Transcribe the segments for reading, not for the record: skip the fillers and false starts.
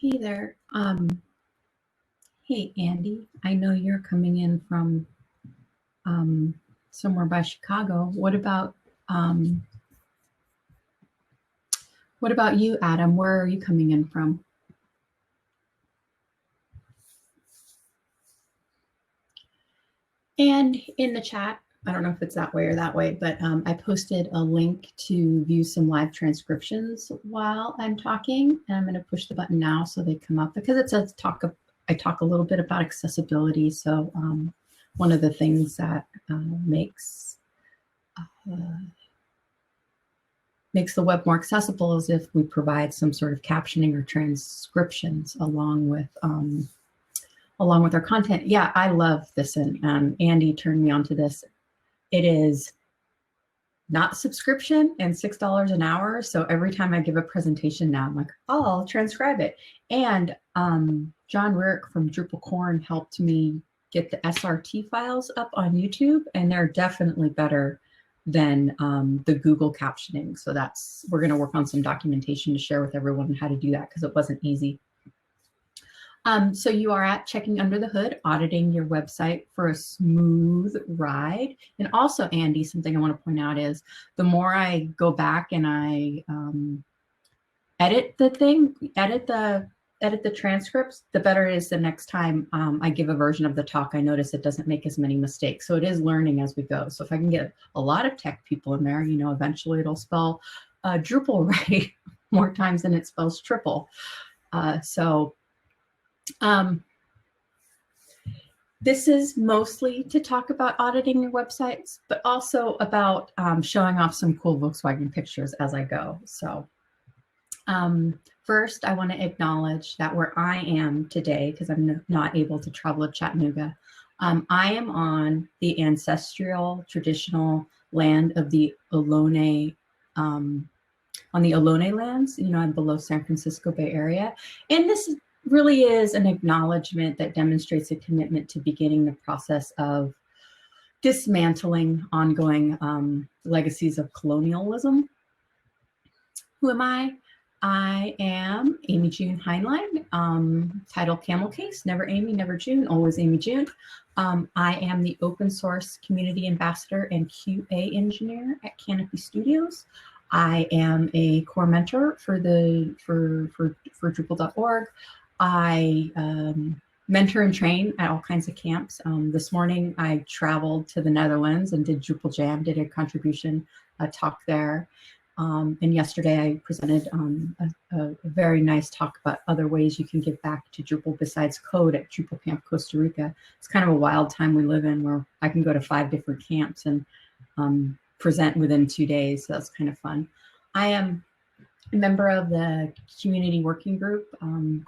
Hey there. Hey, Andy. I know you're coming in from somewhere by Chicago. What about you, Adam? Where are you coming in from? And in the chat, I don't know if it's that way or that way, but I posted a link to view some live transcriptions while I'm talking. And I'm going to push the button now so they come up because it says I talk a little bit about accessibility. So one of the things that makes the web more accessible is if we provide some sort of captioning or transcriptions along with our content. Yeah, I love this, and Andy turned me onto this. It is not subscription and $6 an hour. So every time I give a presentation now, I'm like, oh, I'll transcribe it. And John Rick from Drupal Corn helped me get the SRT files up on YouTube, and they're definitely better than the Google captioning. So we're going to work on some documentation to share with everyone how to do that because it wasn't easy. So you are at Checking Under the Hood, auditing your website for a smooth ride. And also, Andy, something I want to point out is the more I go back and I edit the transcripts, the better it is the next time I give a version of the talk. I notice it doesn't make as many mistakes. So it is learning as we go. So if I can get a lot of tech people in there, eventually it'll spell Drupal right more times than it spells triple. This is mostly to talk about auditing your websites, but also about showing off some cool Volkswagen pictures as I go. So first, I want to acknowledge that where I am today, because I'm not able to travel to Chattanooga, I am on the ancestral traditional land of the Ohlone, on the Ohlone lands, I'm below San Francisco Bay Area. And this really is an acknowledgement that demonstrates a commitment to beginning the process of dismantling ongoing legacies of colonialism. Who am I? I am Amy June Heinlein, title Camel Case, never Amy, never June, always Amy June. I am the open source community ambassador and QA engineer at Canopy Studios. I am a core mentor for Drupal.org. I mentor and train at all kinds of camps. This morning, I traveled to the Netherlands and did Drupal Jam, did a contribution talk there. And yesterday, I presented a very nice talk about other ways you can give back to Drupal besides code at Drupal Camp Costa Rica. It's kind of a wild time we live in where I can go to 5 different camps and present within 2 days. So that's kind of fun. I am a member of the community working group,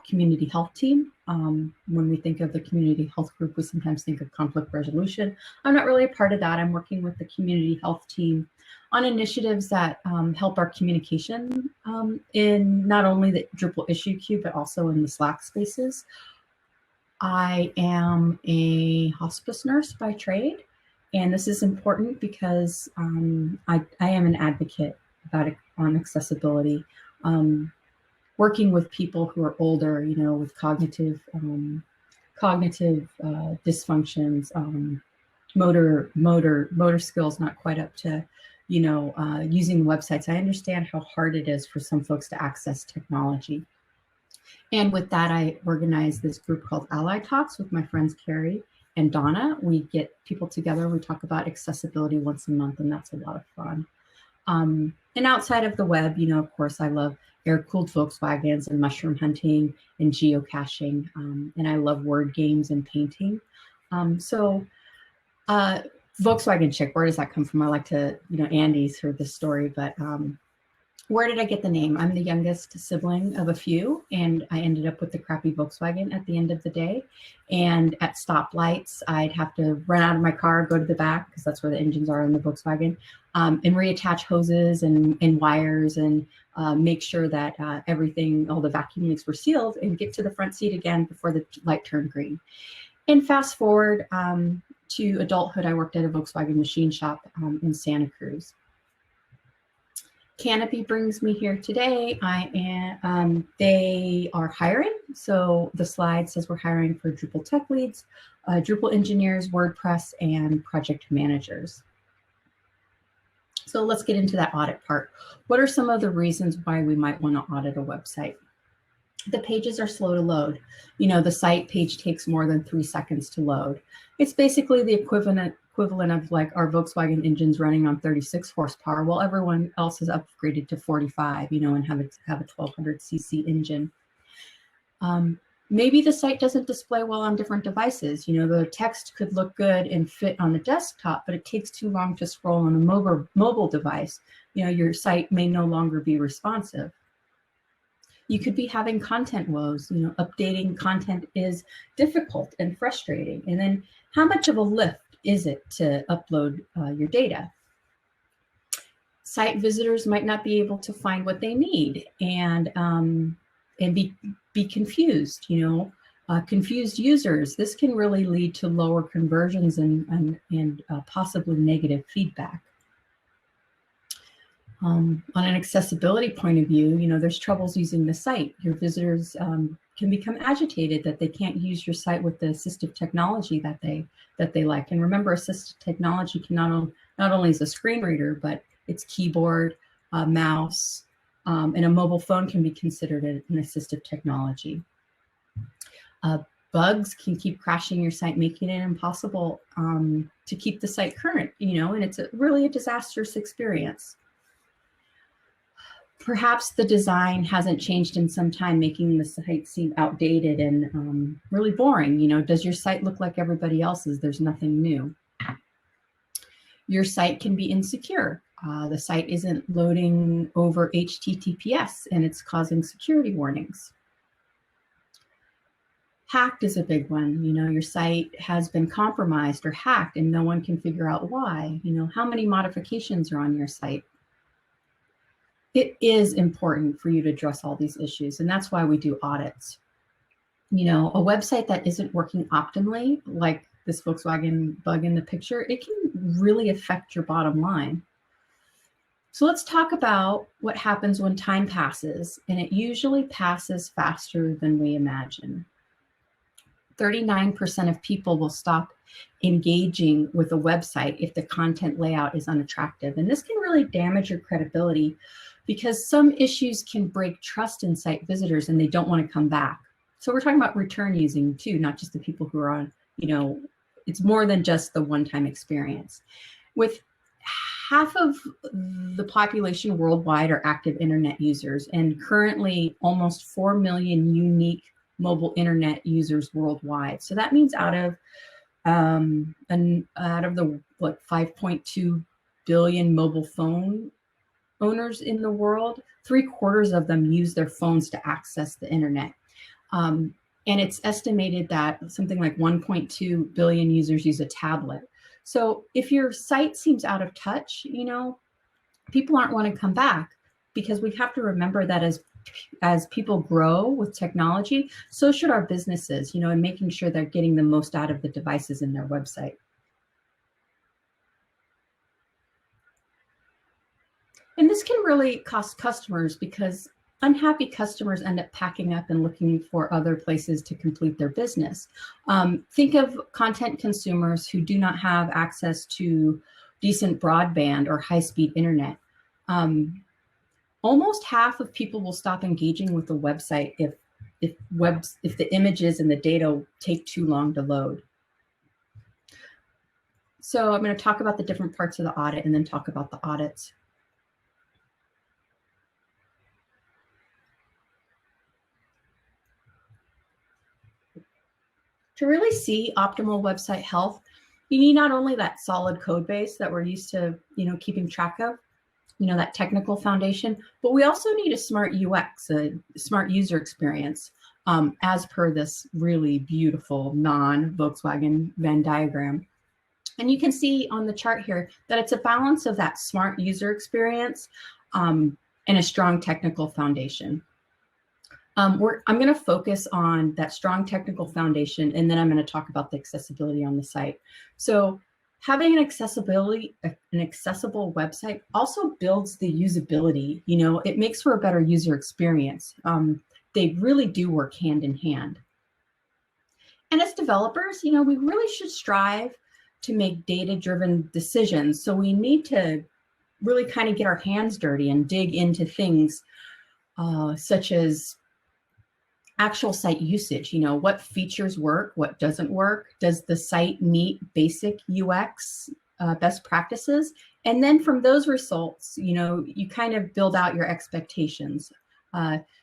community health team. When we think of the community health group, we sometimes think of conflict resolution. I'm not really a part of that. I'm working with the community health team on initiatives that help our communication in not only the Drupal issue queue, but also in the Slack spaces. I am a hospice nurse by trade. And this is important because I am an advocate on accessibility, working with people who are older, with cognitive dysfunctions, motor skills not quite up to, using websites. I understand how hard it is for some folks to access technology. And with that, I organize this group called Ally Talks with my friends Carrie and Donna. We get people together, we talk about accessibility once a month, and that's a lot of fun. And outside of the web, of course, I love air-cooled Volkswagens and mushroom hunting and geocaching, and I love word games and painting. Volkswagen chick, where does that come from? I like to, Andy's heard this story, but where did I get the name? I'm the youngest sibling of a few, and I ended up with the crappy Volkswagen at the end of the day. And at stoplights, I'd have to run out of my car, go to the back, because that's where the engines are in the Volkswagen, and reattach hoses and wires and make sure that all the vacuum leaks were sealed, and get to the front seat again before the light turned green. And fast forward to adulthood, I worked at a Volkswagen machine shop in Santa Cruz. Canopy brings me here today. They are hiring. So the slide says we're hiring for Drupal tech leads, Drupal engineers, WordPress, and project managers. So let's get into that audit part. What are some of the reasons why we might want to audit a website? The pages are slow to load. You know, the site page takes more than 3 seconds to load. It's basically the equivalent of like our Volkswagen engines running on 36 horsepower while everyone else is upgraded to 45, you know, and have a 1200cc engine. Maybe the site doesn't display well on different devices. You know, the text could look good and fit on the desktop, but it takes too long to scroll on a mobile device. You know, your site may no longer be responsive. You could be having content woes. You know, updating content is difficult and frustrating. And then how much of a lift is it to upload your data? Site visitors might not be able to find what they need and be confused, you know, confused users. This can really lead to lower conversions and possibly negative feedback. On an accessibility point of view, you know, there's troubles using the site. Your visitors can become agitated that they can't use your site with the assistive technology that they like. And remember, assistive technology can not only is a screen reader, but it's keyboard, mouse, and a mobile phone can be considered an assistive technology. Bugs can keep crashing your site, making it impossible to keep the site current, you know, and it's really a disastrous experience. Perhaps the design hasn't changed in some time, making the site seem outdated and really boring. You know, does your site look like everybody else's? There's nothing new. Your site can be insecure. The site isn't loading over HTTPS and it's causing security warnings. Hacked is a big one. You know, your site has been compromised or hacked and no one can figure out why. You know, how many modifications are on your site? It is important for you to address all these issues, and that's why we do audits. You know, a website that isn't working optimally, like this Volkswagen bug in the picture, it can really affect your bottom line. So let's talk about what happens when time passes, and it usually passes faster than we imagine. 39% of people will stop engaging with a website if the content layout is unattractive, and this can really damage your credibility because some issues can break trust in site visitors and they don't want to come back. So we're talking about return using too, not just the people who are on, you know, it's more than just the one-time experience. With half of the population worldwide are active internet users, and currently almost 4 million unique mobile internet users worldwide. So that means out of the 5.2 billion mobile phone owners in the world, 3/4 of them use their phones to access the internet. And it's estimated that something like 1.2 billion users use a tablet. So if your site seems out of touch, you know, people aren't want to come back, because we have to remember that as people grow with technology, so should our businesses, you know, and making sure they're getting the most out of the devices in their website. And this can really cost customers, because unhappy customers end up packing up and looking for other places to complete their business. Think of content consumers who do not have access to decent broadband or high-speed internet. Almost half of people will stop engaging with the website if the images and the data take too long to load. So I'm going to talk about the different parts of the audit and then talk about the audits. To really see optimal website health, you need not only that solid code base that we're used to, you know, keeping track of, you know, that technical foundation, but we also need a smart UX, a smart user experience, as per this really beautiful non-Volkswagen Venn diagram. And you can see on the chart here that it's a balance of that smart user experience and a strong technical foundation. I'm going to focus on that strong technical foundation, and then I'm going to talk about the accessibility on the site. So Having an accessible website also builds the usability. You know, it makes for a better user experience. They really do work hand in hand. And as developers, you know, we really should strive to make data-driven decisions. So we need to really kind of get our hands dirty and dig into things such as actual site usage. You know, what features work, what doesn't work? Does the site meet basic UX best practices? And then from those results, you know, you kind of build out your expectations.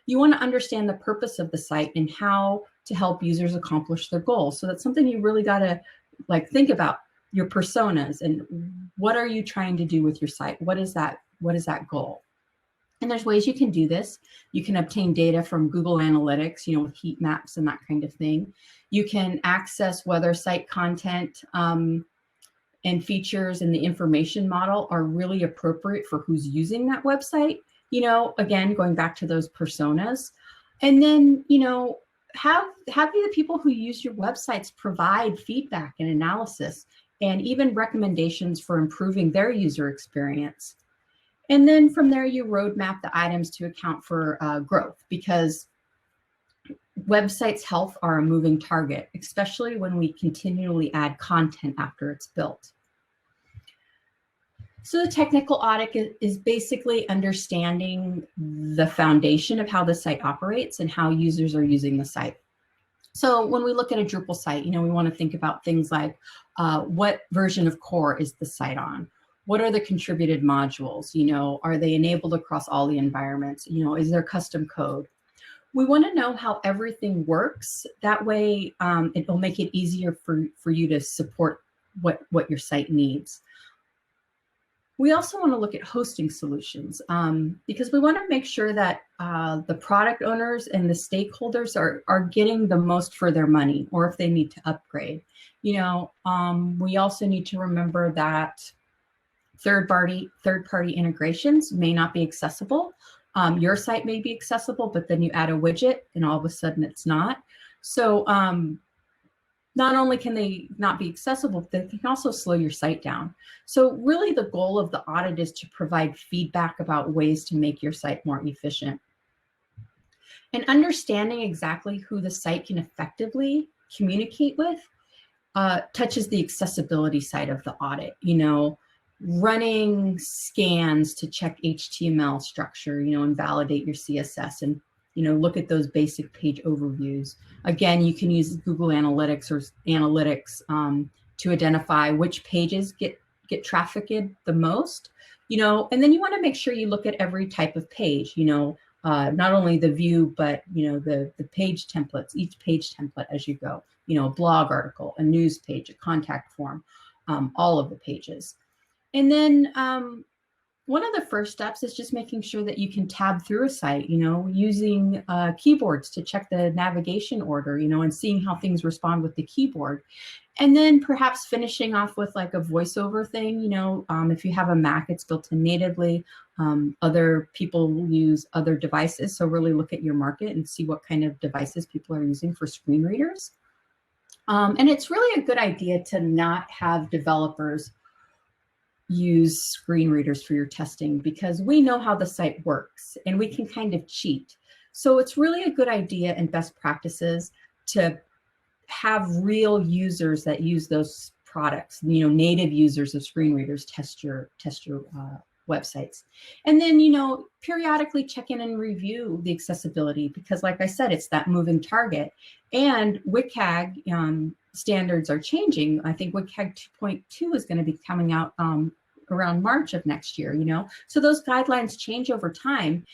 You want to understand the purpose of the site and how to help users accomplish their goals. So that's something you really got to like think about, your personas and what are you trying to do with your site? What is that goal? And there's ways you can do this. You can obtain data from Google Analytics, you know, with heat maps and that kind of thing. You can access whether site content and features in the information model are really appropriate for who's using that website. You know, again, going back to those personas. And then, you know, have the people who use your websites provide feedback and analysis and even recommendations for improving their user experience. And then from there, you roadmap the items to account for growth, because websites' health are a moving target, especially when we continually add content after it's built. So the technical audit is basically understanding the foundation of how the site operates and how users are using the site. So when we look at a Drupal site, you know, we want to think about things like what version of core is the site on? What are the contributed modules? You know, are they enabled across all the environments? You know, is there custom code? We want to know how everything works. That way, it will make it easier for you to support what your site needs. We also want to look at hosting solutions because we want to make sure that the product owners and the stakeholders are getting the most for their money, or if they need to upgrade. You know, we also need to remember that third-party integrations may not be accessible. Your site may be accessible, but then you add a widget and all of a sudden it's not. So not only can they not be accessible, but they can also slow your site down. So really the goal of the audit is to provide feedback about ways to make your site more efficient. And understanding exactly who the site can effectively communicate with touches the accessibility side of the audit. You know, running scans to check HTML structure, you know, and validate your CSS, and you know, look at those basic page overviews. Again, you can use Google Analytics or Analytics to identify which pages get trafficked the most, you know, and then you want to make sure you look at every type of page, you know, not only the view, but, you know, the page templates, each page template as you go, you know, a blog article, a news page, a contact form, all of the pages. And then one of the first steps is just making sure that you can tab through a site, you know, using keyboards to check the navigation order, you know, and seeing how things respond with the keyboard. And then perhaps finishing off with like a voiceover thing, you know, if you have a Mac, it's built in natively. Other people use other devices. So really look at your market and see what kind of devices people are using for screen readers. And it's really a good idea to not have developers use screen readers for your testing, because we know how the site works and we can kind of cheat. So it's really a good idea and best practices to have real users that use those products, you know, native users of screen readers test your websites. And then, you know, periodically check in and review the accessibility, because like I said, it's that moving target. And WCAG standards are changing. I think WCAG 2.2 is going to be coming out around March of next year, you know, so those guidelines change over time.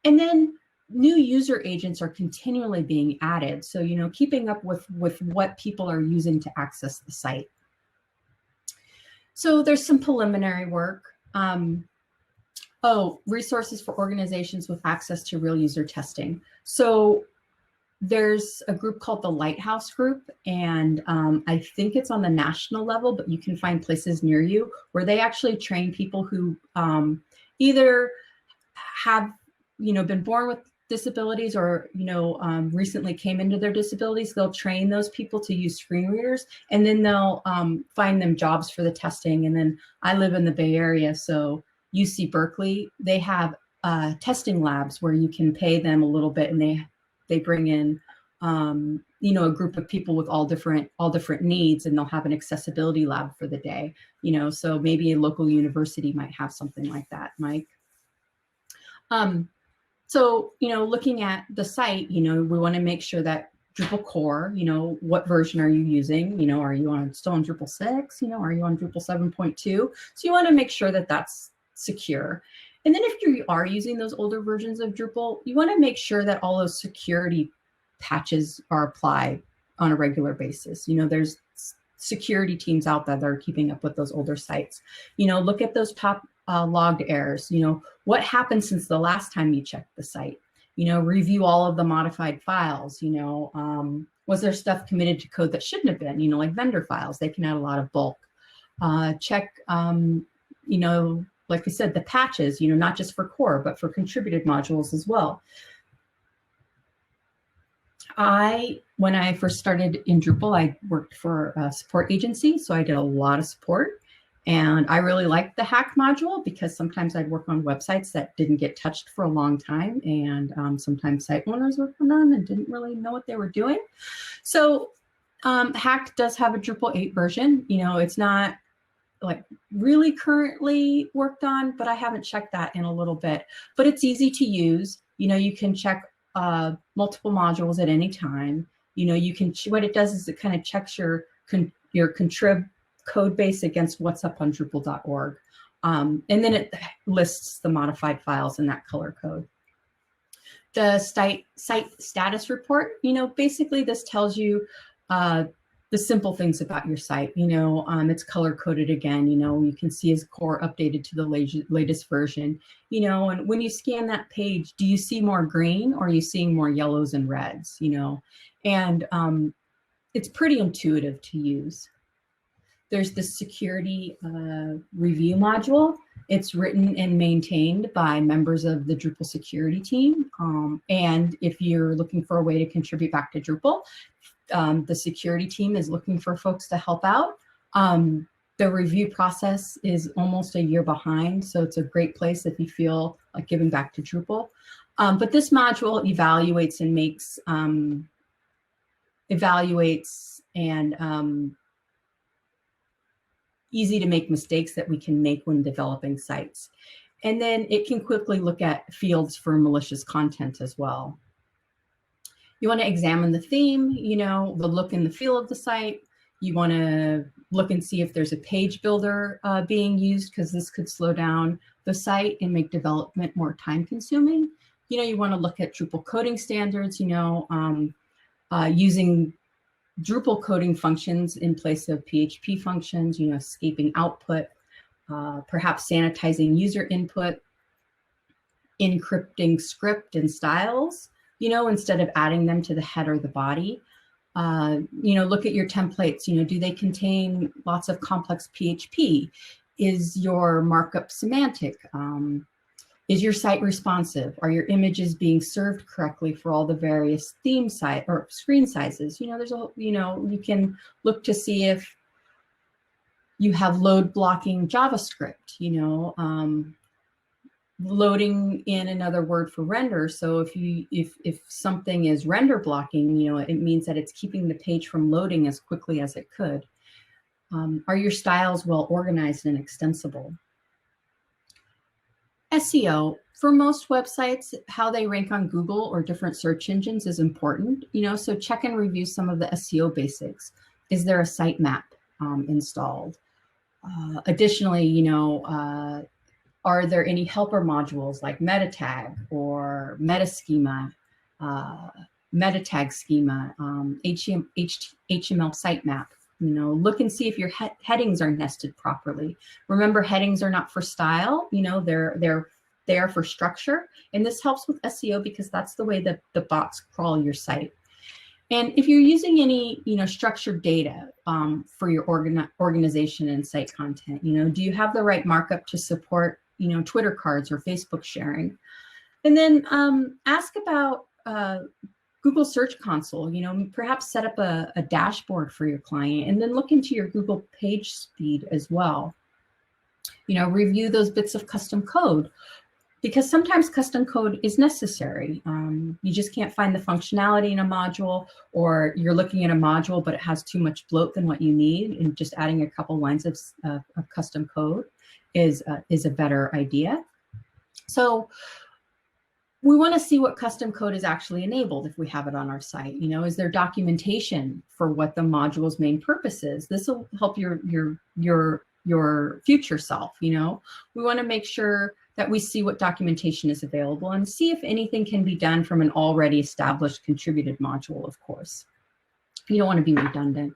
And then new user agents are continually being added. So, you know, keeping up with what people are using to access the site. So there's some preliminary work. Resources for organizations with access to real user testing. So there's a group called the Lighthouse Group, and I think it's on the national level, but you can find places near you where they actually train people who either have, you know, been born with disabilities or, recently came into their disabilities, they'll train those people to use screen readers, and then they'll find them jobs for the testing. And then I live in the Bay Area, so UC Berkeley, they have testing labs where you can pay them a little bit, and they bring in a group of people with all different needs, and they'll have an accessibility lab for the day. So maybe a local university might have something like that, Mike. So, looking at the site, we want to make sure that Drupal core, what version are you using? Are you still on Drupal 6? Are you on Drupal 7.2? So you want to make sure that that's secure. And then if you are using those older versions of Drupal, you want to make sure that all those security patches are applied on a regular basis. There's security teams out there that are keeping up with those older sites. Look at those top logged errors. What happened since the last time you checked the site? Review all of the modified files. Was there stuff committed to code that shouldn't have been? Like vendor files, they can add a lot of bulk. Check, like I said, the patches, not just for core, but for contributed modules as well. When I first started in Drupal, I worked for a support agency, so I did a lot of support. And I really liked the hack module because sometimes I'd work on websites that didn't get touched for a long time, and sometimes site owners worked on them and didn't really know what they were doing. So hack does have a Drupal 8 version. It's not like really currently worked on, but I haven't checked that in a little bit. But it's easy to use. You can check multiple modules at any time. What it does is it kind of checks your contrib code base against what's up on Drupal.org. And then it lists the modified files in that color code. The site status report, basically this tells you the simple things about your site. It's color coded again. You can see is core updated to the latest version. And when you scan that page, do you see more green or are you seeing more yellows and reds? And it's pretty intuitive to use. There's the security review module. It's written and maintained by members of the Drupal security team. And if you're looking for a way to contribute back to Drupal, the security team is looking for folks to help out. The review process is almost a year behind, so it's a great place if you feel like giving back to Drupal. But this module evaluates and easy to make mistakes that we can make when developing sites. And then it can quickly look at fields for malicious content as well. You want to examine the theme, the look and the feel of the site. You want to look and see if there's a page builder being used, because this could slow down the site and make development more time consuming. You want to look at Drupal coding standards, using Drupal coding functions in place of PHP functions, escaping output, perhaps sanitizing user input, encrypting script and styles, instead of adding them to the head or the body. Look at your templates, do they contain lots of complex PHP? Is your markup semantic? Is your site responsive? Are your images being served correctly for all the various theme size or screen sizes? There's you can look to see if you have load blocking JavaScript, loading in another word for render. So if something is render blocking, it means that it's keeping the page from loading as quickly as it could. Are your styles well organized and extensible? SEO, for most websites, how they rank on Google or different search engines is important, so check and review some of the SEO basics. Is there a sitemap installed? Additionally, are there any helper modules like meta tag or meta schema, meta tag schema, HTML sitemap? Look and see if your headings are nested properly. Remember, headings are not for style. They are for structure, and this helps with SEO because that's the way that the bots crawl your site. And if you're using any, structured data for your organization and site content, do you have the right markup to support, Twitter cards or Facebook sharing? And then ask about Google Search Console, perhaps set up a dashboard for your client, and then look into your Google page speed as well. Review those bits of custom code, because sometimes custom code is necessary. You just can't find the functionality in a module, or you're looking at a module, but it has too much bloat than what you need, and just adding a couple lines of custom code is a better idea. So we want to see what custom code is actually enabled if we have it on our site. Is there documentation for what the module's main purpose is? This will help your future self. We want to make sure that we see what documentation is available and see if anything can be done from an already established contributed module, of course. You don't want to be redundant.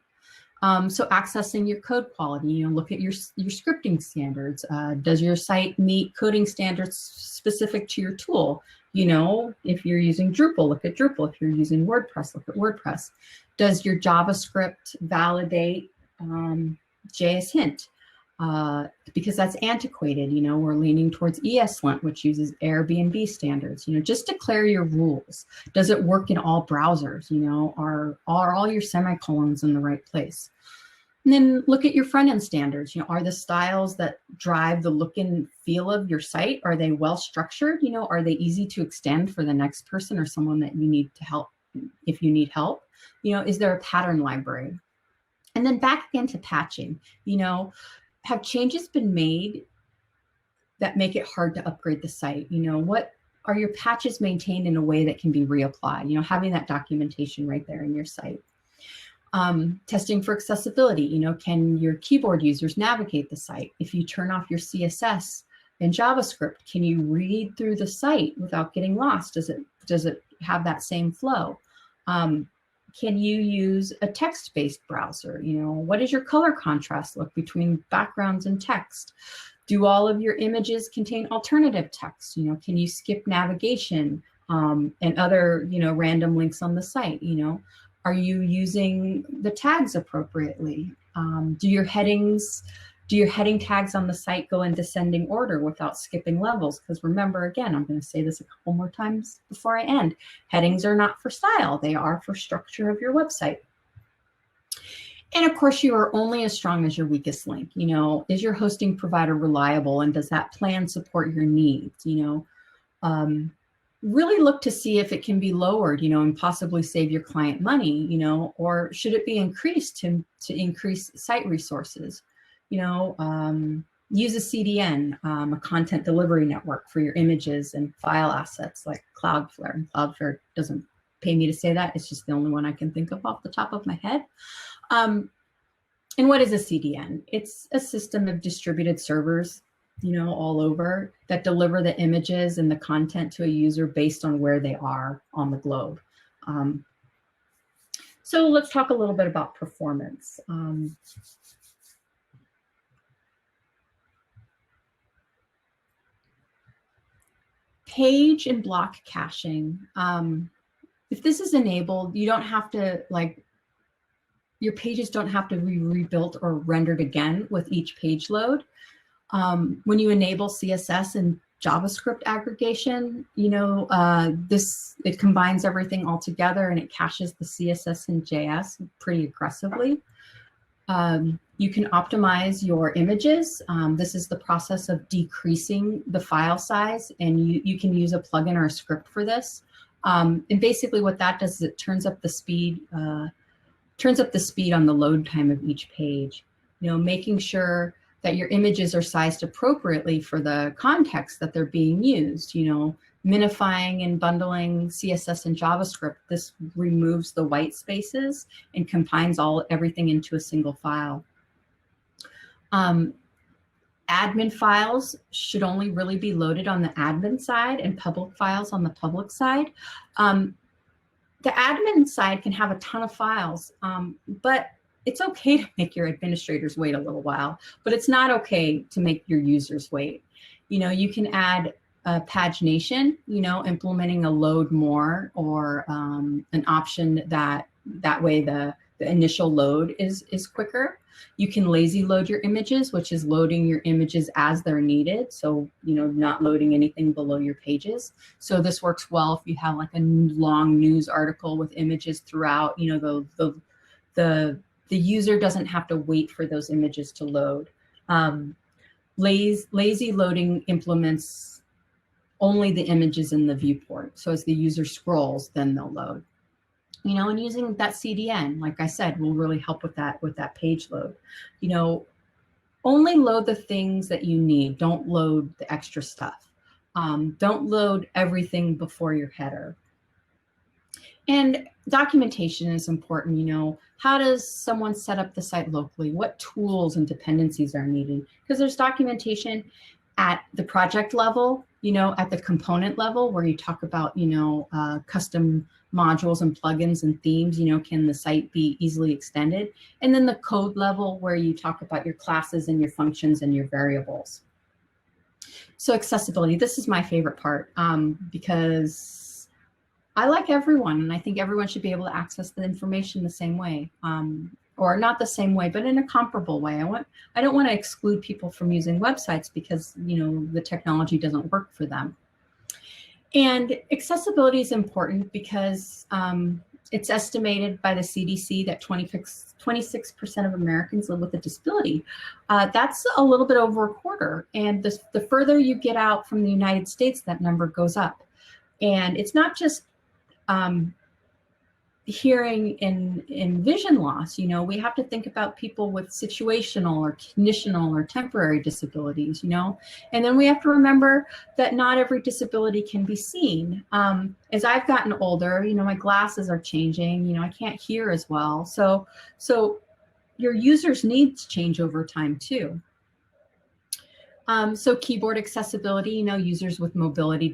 So accessing your code quality, look at your scripting standards. Does your site meet coding standards specific to your tool? If you're using Drupal, look at Drupal. If you're using WordPress, look at WordPress. Does your JavaScript validate JS Hint? Because that's antiquated. We're leaning towards ESLint, which uses Airbnb standards. Just declare your rules. Does it work in all browsers? Are all your semicolons in the right place? And then look at your front-end standards. Are the styles that drive the look and feel of your site, are they well structured? Are they easy to extend for the next person or someone that you need to help if you need help? Is there a pattern library? And then back again to patching. Have changes been made that make it hard to upgrade the site? What are your patches maintained in a way that can be reapplied? Having that documentation right there in your site. Testing for accessibility. Can your keyboard users navigate the site? If you turn off your CSS and JavaScript, can you read through the site without getting lost? Does it have that same flow? Can you use a text-based browser? What does your color contrast look between backgrounds and text? Do all of your images contain alternative text? Can you skip navigation and other, random links on the site? Are you using the tags appropriately? Do your heading tags on the site go in descending order without skipping levels? Because remember, again, I'm going to say this a couple more times before I end. Headings are not for style. They are for structure of your website. And of course, you are only as strong as your weakest link. Is your hosting provider reliable, and does that plan support your needs? Really look to see if it can be lowered, and possibly save your client money, or should it be increased to increase site resources? Use a CDN, a content delivery network for your images and file assets like Cloudflare. And Cloudflare doesn't pay me to say that. It's just the only one I can think of off the top of my head. And what is a CDN? It's a system of distributed servers, all over, that deliver the images and the content to a user based on where they are on the globe. So let's talk a little bit about performance. Page and block caching. If this is enabled, you don't have to, your pages don't have to be rebuilt or rendered again with each page load. When you enable CSS and JavaScript aggregation, it combines everything all together and it caches the CSS and JS pretty aggressively. You can optimize your images. This is the process of decreasing the file size, and you can use a plugin or a script for this. And basically what that does is it turns up the speed on the load time of each page, making sure that your images are sized appropriately for the context that they're being used, minifying and bundling CSS and JavaScript. This removes the white spaces and combines everything into a single file. Admin files should only really be loaded on the admin side and public files on the public side. The admin side can have a ton of files, but it's okay to make your administrators wait a little while, but it's not okay to make your users wait. You can add pagination, implementing a load more or an option that way the the initial load is quicker. You can lazy load your images, which is loading your images as they're needed. So, not loading anything below your pages. So this works well if you have like a long news article with images throughout, the user doesn't have to wait for those images to load. Lazy loading implements only the images in the viewport. So as the user scrolls, then they'll load. And using that CDN, like I said, will really help with that page load. Only load the things that you need. Don't load the extra stuff. Don't load everything before your header. And documentation is important. How does someone set up the site locally? What tools and dependencies are needed? Because there's documentation at the project level, at the component level where you talk about, custom modules and plugins and themes, can the site be easily extended? And then the code level where you talk about your classes and your functions and your variables. So accessibility, this is my favorite part I like everyone, and I think everyone should be able to access the information the same way, or not the same way, but in a comparable way. I don't want to exclude people from using websites because the technology doesn't work for them. And accessibility is important because it's estimated by the CDC that 26% of Americans live with a disability. That's a little bit over a quarter, and the further you get out from the United States, that number goes up. And it's not just hearing and vision loss. We have to think about people with situational or conditional or temporary disabilities, and then we have to remember that not every disability can be seen. As I've gotten older, my glasses are changing, I can't hear as well. So your users' needs change over time too. So keyboard accessibility, users with mobility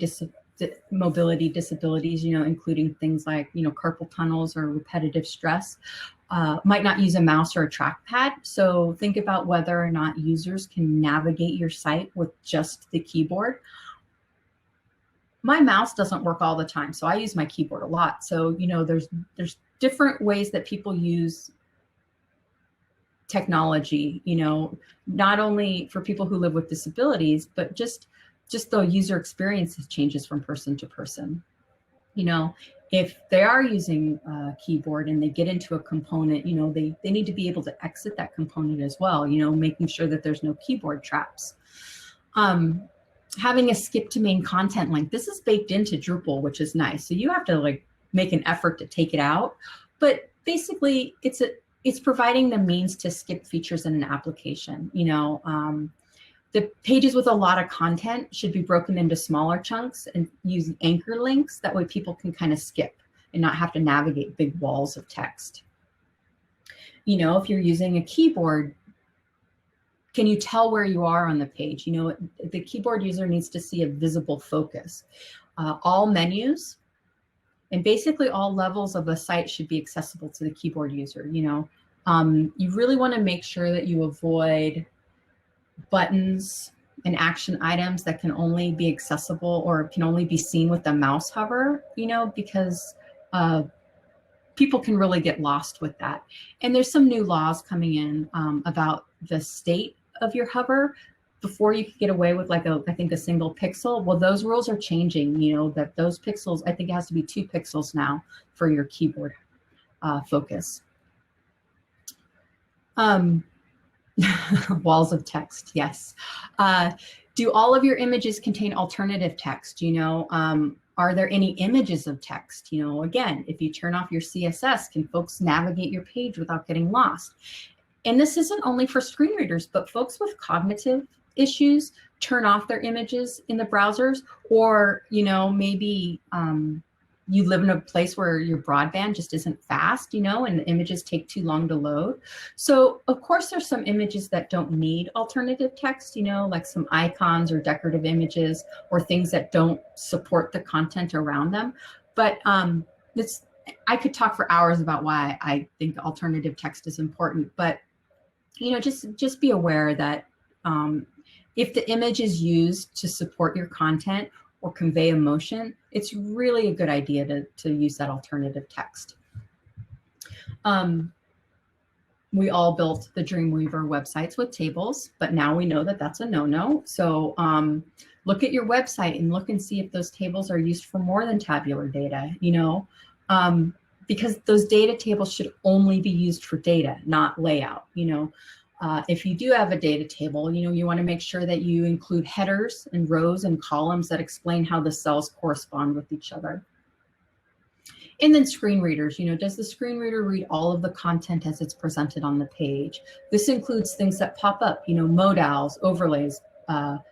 disabilities, including things like, carpal tunnels or repetitive stress, might not use a mouse or a trackpad. So think about whether or not users can navigate your site with just the keyboard. My mouse doesn't work all the time, so I use my keyboard a lot. So, there's different ways that people use technology, not only for people who live with disabilities, but just the user experience changes from person to person. If they are using a keyboard and they get into a component, they need to be able to exit that component as well, making sure that there's no keyboard traps. Having a skip to main content link, this is baked into Drupal, which is nice. So you have to make an effort to take it out, but basically it's providing the means to skip features in an application. The pages with a lot of content should be broken into smaller chunks and use anchor links. That way people can kind of skip and not have to navigate big walls of text. If you're using a keyboard, can you tell where you are on the page? The keyboard user needs to see a visible focus. All menus and basically all levels of the site should be accessible to the keyboard user. You really want to make sure that you avoid buttons and action items that can only be accessible or can only be seen with the mouse hover, because people can really get lost with that. And there's some new laws coming in about the state of your hover. Before you could get away with I think a single pixel. Well, those rules are changing, that those pixels, I think it has to be 2 pixels now for your keyboard focus. Walls of text, yes. Do all of your images contain alternative text? Are there any images of text? Again, if you turn off your CSS, can folks navigate your page without getting lost? And this isn't only for screen readers, but folks with cognitive issues turn off their images in the browsers, or, maybe you live in a place where your broadband just isn't fast, and the images take too long to load. So of course there's some images that don't need alternative text, like some icons or decorative images or things that don't support the content around them. But I could talk for hours about why I think alternative text is important, but just be aware that if the image is used to support your content or convey emotion, it's really a good idea to use that alternative text. We all built the Dreamweaver websites with tables, but now we know that that's a no-no. So look at your website and look and see if those tables are used for more than tabular data, because those data tables should only be used for data, not layout. If you do have a data table, you want to make sure that you include headers and rows and columns that explain how the cells correspond with each other. And then screen readers, does the screen reader read all of the content as it's presented on the page? This includes things that pop up, modals, overlays,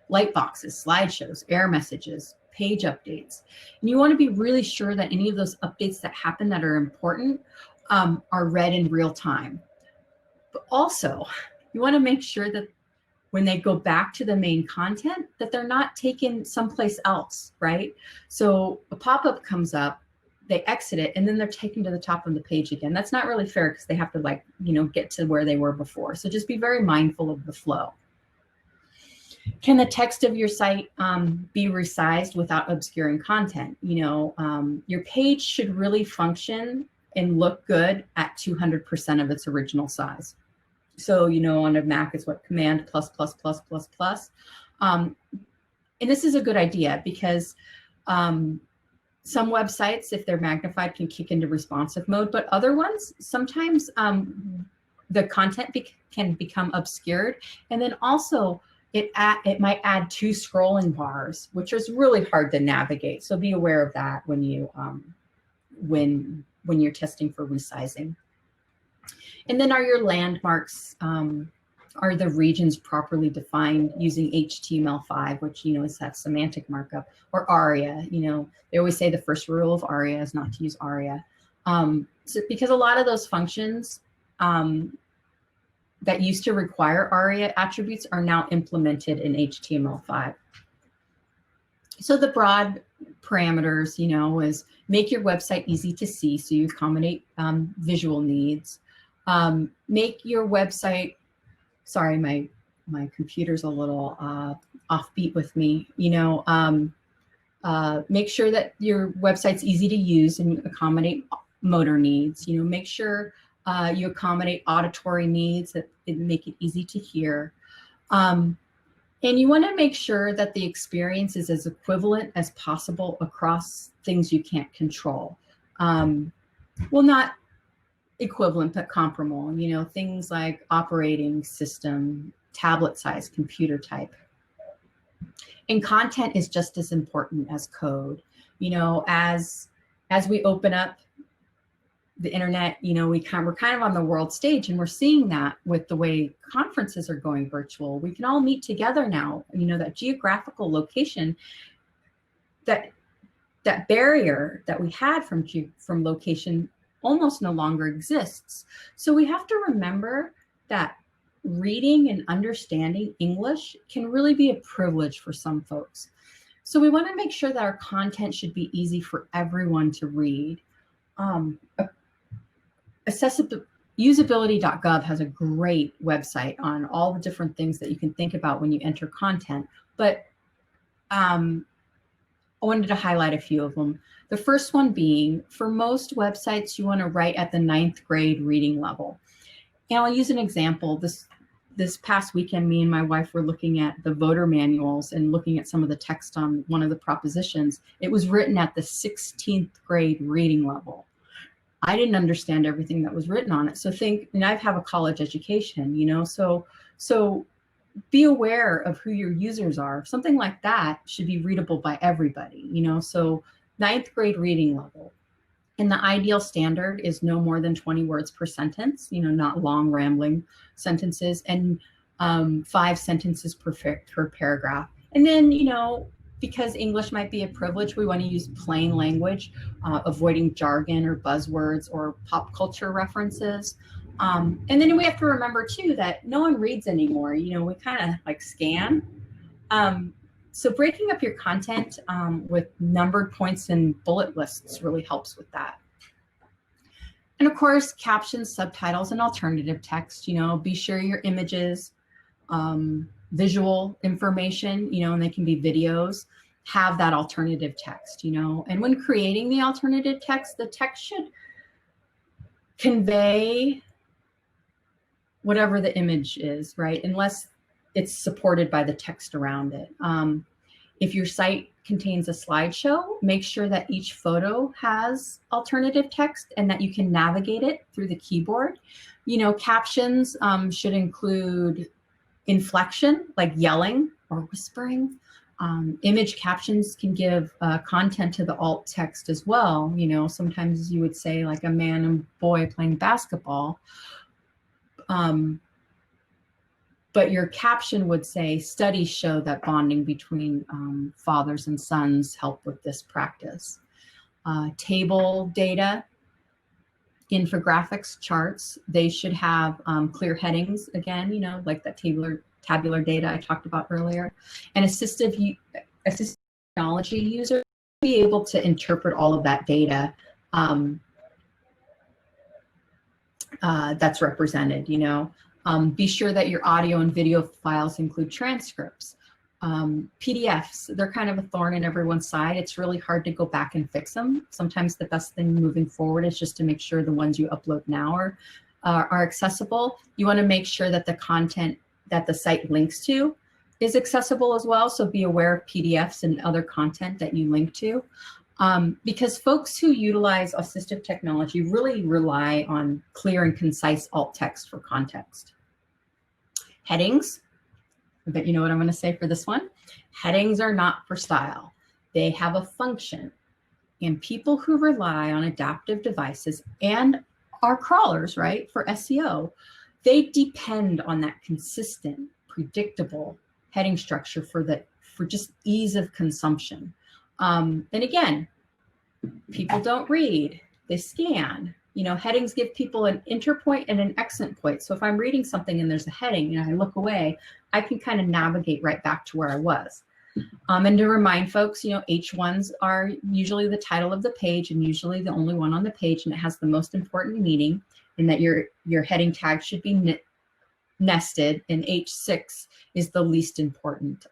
light boxes, slideshows, error messages, page updates. And you want to be really sure that any of those updates that happen that are important are read in real time. But also, you want to make sure that when they go back to the main content, that they're not taken someplace else, right? So a pop-up comes up, they exit it, and then they're taken to the top of the page again. That's not really fair because they have to get to where they were before. So just be very mindful of the flow. Can the text of your site be resized without obscuring content? Your page should really function and look good at 200% of its original size. So, on a Mac, it's what Command ++++++. And this is a good idea because some websites, if they're magnified, can kick into responsive mode, but other ones, sometimes the content can become obscured. And then also it might add 2 scrolling bars, which is really hard to navigate. So be aware of that when you when you're testing for resizing. And then are your landmarks, are the regions properly defined using HTML5, which, is that semantic markup, or ARIA? They always say the first rule of ARIA is not to use ARIA. Because a lot of those functions that used to require ARIA attributes are now implemented in HTML5. So the broad parameters, is make your website easy to see so you accommodate visual needs. Make your website, sorry, my computer's a little offbeat with me, make sure that your website's easy to use and accommodate motor needs. Make sure you accommodate auditory needs, that make it easy to hear. And you want to make sure that the experience is as equivalent as possible across things you can't control. Well, not equivalent, but comparable, things like operating system, tablet size, computer type. And content is just as important as code. As we open up the internet, we're kind of on the world stage, and we're seeing that with the way conferences are going virtual. We can all meet together now. That geographical location, that barrier that we had from location almost no longer exists. So we have to remember that reading and understanding English can really be a privilege for some folks. So we want to make sure that our content should be easy for everyone to read. Usability.gov has a great website on all the different things that you can think about when you enter content, but I wanted to highlight a few of them. The first one being, for most websites, you want to write at the 9th grade reading level. And I'll use an example. This past weekend, me and my wife were looking at the voter manuals and looking at some of the text on one of the propositions. It was written at the 16th grade reading level. I didn't understand everything that was written on it. And I have a college education, so be aware of who your users are. Something like that should be readable by everybody, so 9th grade reading level. And the ideal standard is no more than 20 words per sentence, not long rambling sentences, and 5 sentences per paragraph. And then, because English might be a privilege, we want to use plain language, avoiding jargon or buzzwords or pop culture references. And then we have to remember too that no one reads anymore. We kind of scan. So breaking up your content with numbered points and bullet lists really helps with that. And of course, captions, subtitles, and alternative text. Be sure your images, visual information, and they can be videos, have that alternative text, And when creating the alternative text, the text should convey whatever the image is, right? Unless it's supported by the text around it. If your site contains a slideshow, make sure that each photo has alternative text and that you can navigate it through the keyboard. You know, captions should include inflection, like yelling or whispering. Image captions can give content to the alt text as well. You know, sometimes you would say like a man and boy playing basketball. But your caption would say, studies show that bonding between fathers and sons help with this practice. Table data, infographics, charts, they should have clear headings again, you know, like that tabular data I talked about earlier. And assistive technology users be able to interpret all of that data that's represented, you know. Be sure that your audio and video files include transcripts. PDFs, they're kind of a thorn in everyone's side. It's really hard to go back and fix them. Sometimes the best thing moving forward is just to make sure the ones you upload now are accessible. You want to make sure that the content that the site links to is accessible as well. So be aware of PDFs and other content that you link to. Because folks who utilize assistive technology really rely on clear and concise alt text for context. Headings, I bet you know what I'm going to say for this one. Headings are not for style. They have a function. And people who rely on adaptive devices and are crawlers, right, for SEO, they depend on that consistent, predictable heading structure for just ease of consumption. And again, people don't read, they scan. You know, headings give people an enter point and an exit point. So if I'm reading something and there's a heading and I look away, I can kind of navigate right back to where I was. And to remind folks, you know, H1s are usually the title of the page and usually the only one on the page, and it has the most important meaning, and that your heading tag should be nested, and H6 is the least important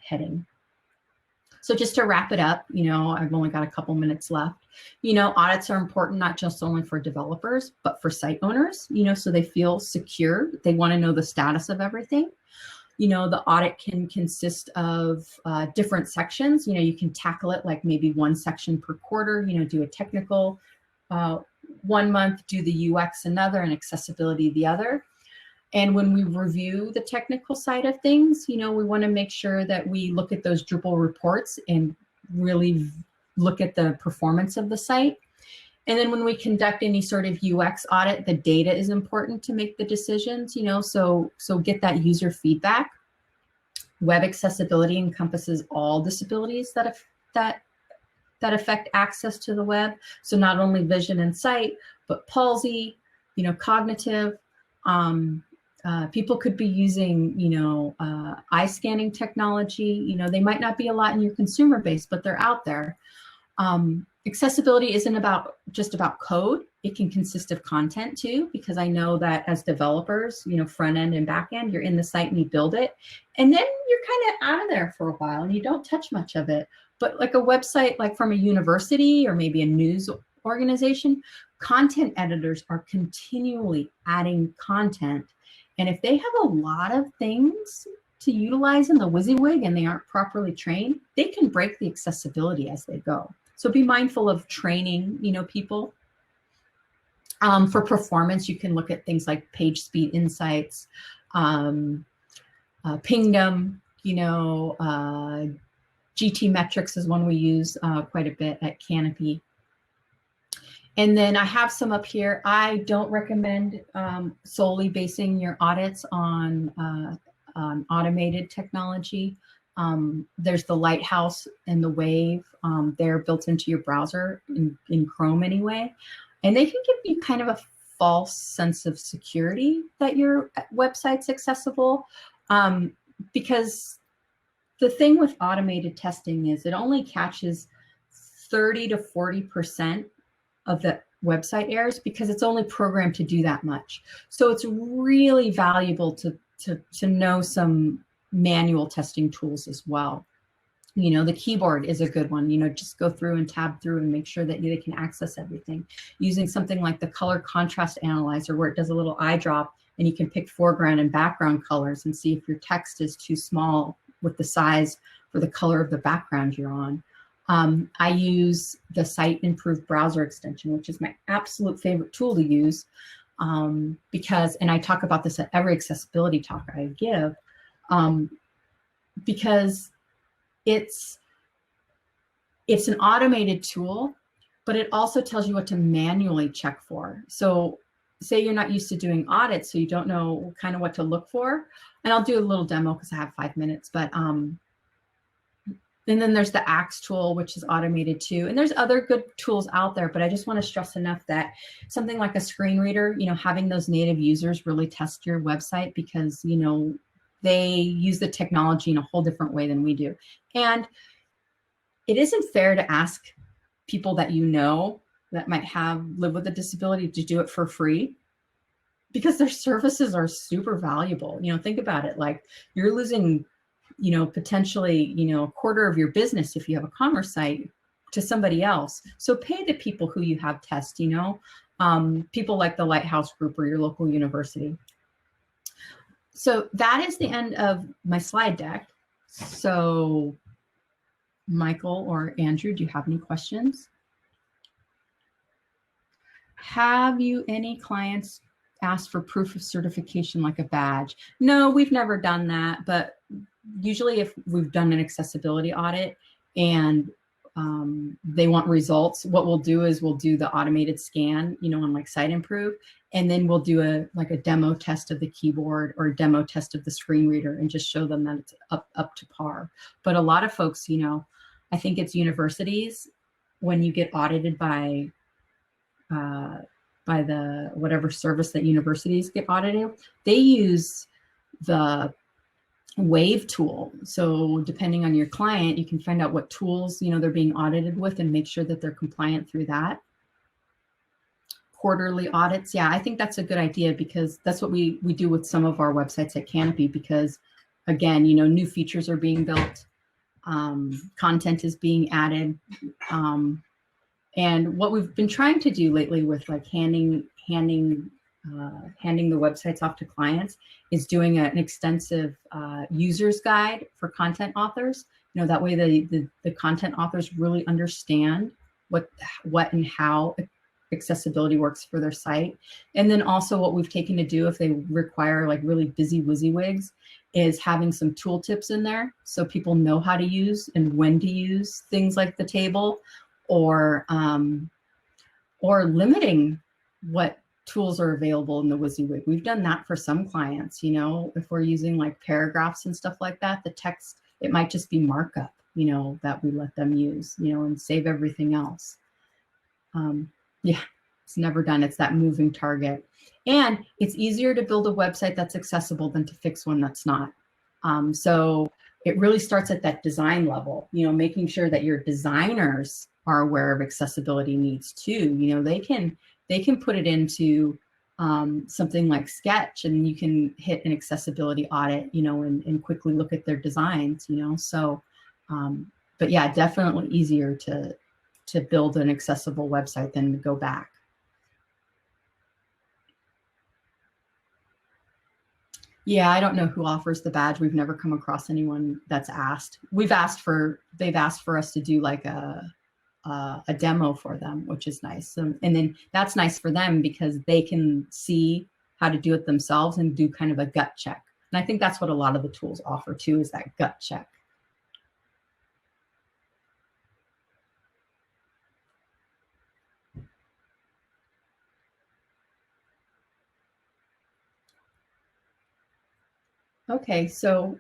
heading. So just to wrap it up, you know, I've only got a couple minutes left. You know, audits are important, not just only for developers, but for site owners, you know, so they feel secure. They want to know the status of everything. You know, the audit can consist of different sections. You know, you can tackle it like maybe one section per quarter, you know, do a technical 1 month, do the UX another, and accessibility the other. And when we review the technical side of things, you know, we want to make sure that we look at those Drupal reports and really look at the performance of the site. And then when we conduct any sort of UX audit, the data is important to make the decisions, you know, so get that user feedback. Web accessibility encompasses all disabilities that affect access to the web. So not only vision and sight, but palsy, you know, cognitive. People could be using, you know, eye scanning technology. You know, they might not be a lot in your consumer base, but they're out there. Accessibility isn't just about code. It can consist of content too, because I know that as developers, you know, front end and back end, you're in the site and you build it, and then you're kind of out of there for a while and you don't touch much of it. But like a website, like from a university or maybe a news organization, content editors are continually adding content. And if they have a lot of things to utilize in the WYSIWYG and they aren't properly trained, they can break the accessibility as they go. So be mindful of training, you know, people. For performance, you can look at things like page speed insights, pingdom, you know, GT metrics is one we use quite a bit at Canopy. And then I have some up here. I don't recommend solely basing your audits on automated technology. There's the Lighthouse and the Wave. They're built into your browser in Chrome anyway. And they can give you kind of a false sense of security that your website's accessible. Because the thing with automated testing is it only catches 30 to 40% of the website errors because it's only programmed to do that much. So it's really valuable to know some manual testing tools as well. You know, the keyboard is a good one. You know, just go through and tab through and make sure that they can access everything. Using something like the color contrast analyzer where it does a little eye drop and you can pick foreground and background colors and see if your text is too small with the size for the color of the background you're on. I use the Site Improve browser extension, which is my absolute favorite tool to use, because, and I talk about this at every accessibility talk I give, because it's an automated tool, but it also tells you what to manually check for. So say you're not used to doing audits, so you don't know kind of what to look for. And I'll do a little demo because I have 5 minutes, but and then there's the Axe tool, which is automated too. And there's other good tools out there, but I just want to stress enough that something like a screen reader, you know, having those native users really test your website, because, you know, they use the technology in a whole different way than we do. And it isn't fair to ask people that you know that might live with a disability to do it for free, because their services are super valuable. You know, think about it, like you're losing, you know, potentially, you know, a quarter of your business if you have a commerce site to somebody else. So pay the people who you have test, you know, people like the Lighthouse Group or your local university. So that is the end of my slide deck. So Michael or Andrew, do you have any questions? Have you any clients ask for proof of certification like a badge? No, we've never done that, but usually if we've done an accessibility audit and they want results, what we'll do is we'll do the automated scan, you know, on like Site Improve, and then we'll do a demo test of the keyboard or a demo test of the screen reader and just show them that it's up to par. But a lot of folks, you know, I think it's universities, when you get audited by the whatever service that universities get audited, they use the Wave tool. So depending on your client, you can find out what tools, you know, they're being audited with and make sure that they're compliant through that. Quarterly audits. Yeah, I think that's a good idea, because that's what we do with some of our websites at Canopy, because again, you know, new features are being built, content is being added. And what we've been trying to do lately with like handing the websites off to clients is doing an extensive user's guide for content authors. You know, that way the content authors really understand what and how accessibility works for their site. And then also what we've taken to do if they require like really busy WYSIWYGs is having some tool tips in there so people know how to use and when to use things like the table, or limiting what tools are available in the WYSIWYG. We've done that for some clients, you know, if we're using like paragraphs and stuff like that, the text, it might just be markup, you know, that we let them use, you know, and save everything else. Yeah, it's never done. It's that moving target. And it's easier to build a website that's accessible than to fix one that's not. So it really starts at that design level, you know, making sure that your designers are aware of accessibility needs too. You know, they can put it into something like Sketch, and you can hit an accessibility audit, you know, and quickly look at their designs, you know. So, but yeah, definitely easier to build an accessible website than to go back. Yeah, I don't know who offers the badge. We've never come across anyone that's asked. They've asked for us to do like a demo for them, which is nice. And then that's nice for them because they can see how to do it themselves and do kind of a gut check. And I think that's what a lot of the tools offer too, is that gut check. Okay, so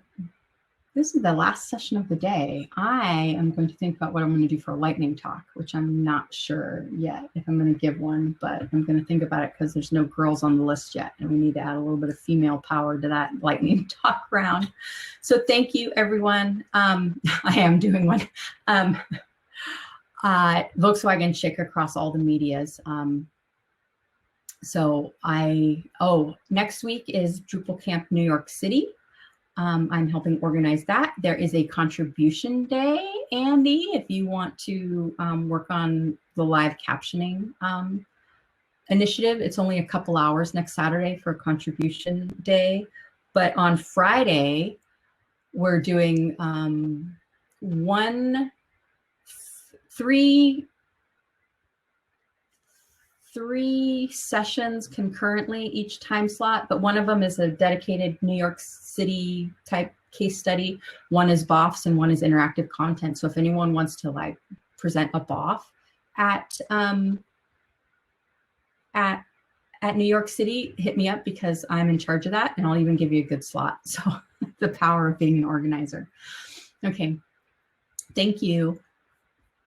this is the last session of the day. I am going to think about what I'm going to do for a lightning talk, which I'm not sure yet if I'm going to give one, but I'm going to think about it because there's no girls on the list yet, and we need to add a little bit of female power to that lightning talk round. So thank you, everyone. I am doing one. Volkswagen Chick across all the medias. Next week is Drupal Camp New York City. I'm helping organize that. There is a contribution day, Andy, if you want to work on the live captioning initiative. It's only a couple hours next Saturday for contribution day. But on Friday, we're doing three sessions concurrently each time slot, but one of them is a dedicated New York City type case study. One is BOFs and one is interactive content. So if anyone wants to like present a BOF at New York City, hit me up because I'm in charge of that, and I'll even give you a good slot. So the power of being an organizer. Okay, thank you.